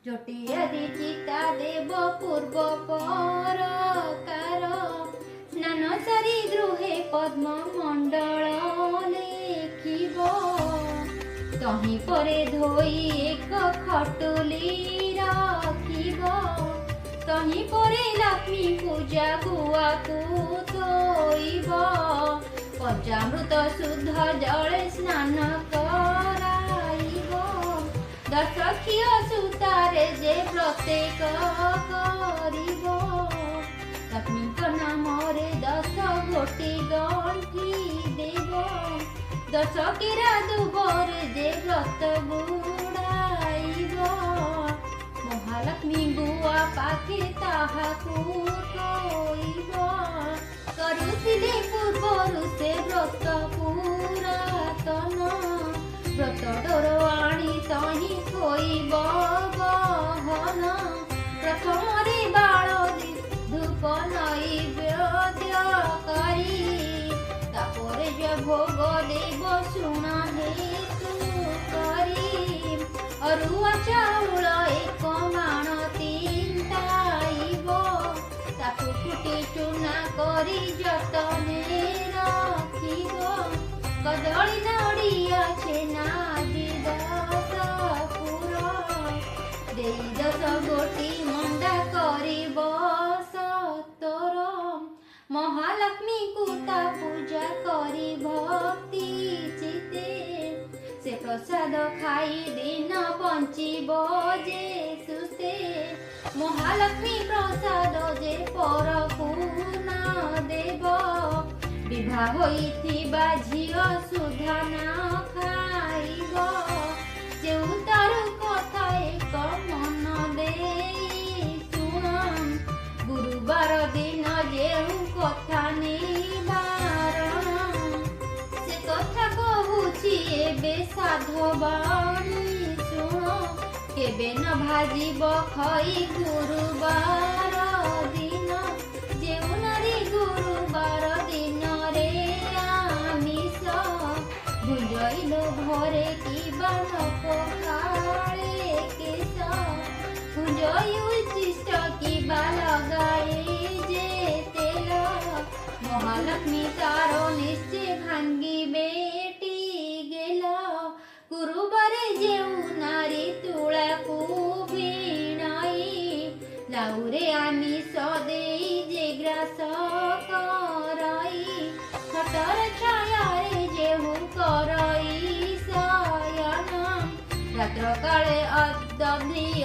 जटियादि चिता देव पूर्व परकार स्नान सारी गृहे पद्म मंडल लेखिब तही परे धोई एक खटुली रखिब तही परे लक्ष्मी पूजा गुआ को धोइब पंचामृत शुद्ध जल स्नान कराइब दशक्षीय सूतारे जे प्रत्येक करिब लक्ष्मी नामरे 10 गोटी गंठी देव 10 केरा दुबरे जे व्रत बुड़ाइब महालक्ष्मी बुआ पाखे ताहाकू कइब करुथिले पूर्वरु से व्रत पुरातन व्रत डोर आनी तही खोइब गहन प्रथम बाल धूप नैवेद्य करी तापरे जे भोग देव सुना हेतु करी अरुआ चाउल एक माण तीनटाइब ताकू फुटी चूना करी जतने रखिब कदली नड़िया छेना दिदस पुर देई 10 गोटी मंडा करिब सतर महालक्ष्मी कुता पूजा करी भक्ति चिते से प्रसाद खाई दिन बंचिब जे सुस्ते महालक्ष्मी प्रसाद जे परकू न देव विवाह होइथिबा झियो सुधा न खाइब जेउ तारु कथा एक मन देई सुण गुरुवार दिन जेउ कथा निवारण से कथा कहुछि एबे साधवाणी सुण केबे न भाजिब खई गुरुवार दिन जेउ नारी गुरुवार दिन रे आमिष भुंजइलो घरे किबा न पखाळे केश भुंजइ उच्छिष्ट किबा लगाए जे तेल महालक्ष्मी तारो निश्चय भांगी बेटी गेल गुरुवारे जेउ नारी तुळाकू भिणाई लाउरे आमिष देई जे ग्रास कराई खटर छायारे जेहू करई शयन रात्र काळे अदधि